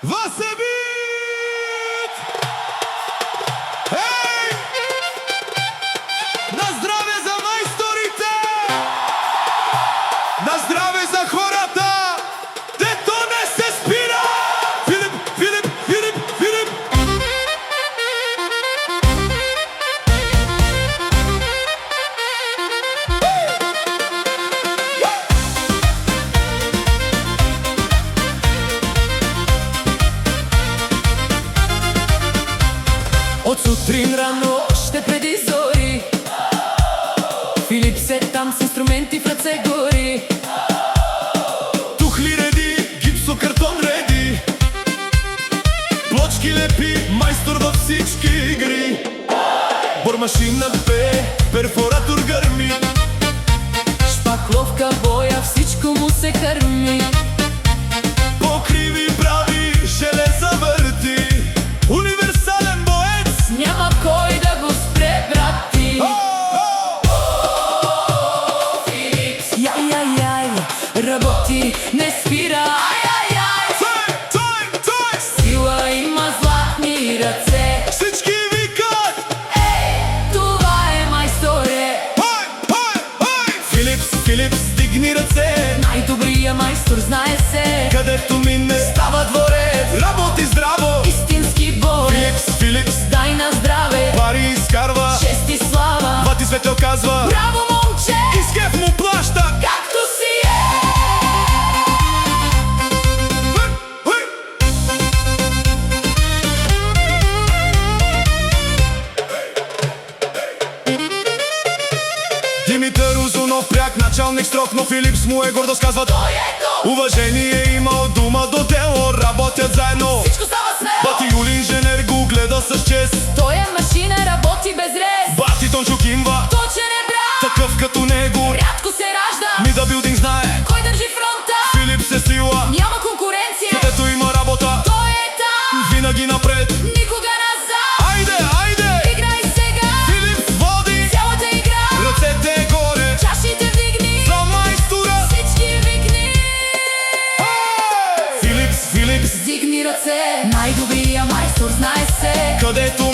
Васебит! Ей! На здраве за майсторите! На здраве за хората! Дето не се спира! Филип, Филип, Филип, Филип! От сутрин рано, още преди зори, Филип се там с инструменти в ръце гори. Тухли реди, гипсокартон реди, плочки лепи, майстор във всички игри. Бормашина пее, перфоратор гърми, Шпакловка, боя, всичко му се кърми. покриви прави, железа върти. Универсален боец! Няма кой да го спре, брати. Филип, яй, работи, не спира. Ай, Той! сила има златни ръце. Всички викат! Това е майсторе, Филип, стигни ръце! най-добрия майстор, знае се. Където мине става дворец. Работи здраво! Истински борец, Филипс, дай на здраве, пари изкарва. чест и слава. Вати Светло казва: Браво, момче, и с кеф му плаща! както си е. Димитър Узунов, пряк началник строг, но Филипс му е гордост, казват: Той е то, уважение има от дума до дело, работят заедно. всичко става с него. Бати Юли инженер го гледа с чест. Той е машина, работи без рез. Бати Тончо кимва, Точен е брат, такъв като него. рядко се ражда. Мида билдинг знае, Кой държи фронта? Филипс е сила. Няма конкуренция, Където има работа, той е там, винаги напред. никога назад. Айде! Играй сега, Филипс води, цялата игра. ръцете горе, Чашите вдигни, за майстора. всички викни. Филипс, Дигни ръце, най-добрия майстор, знае се. където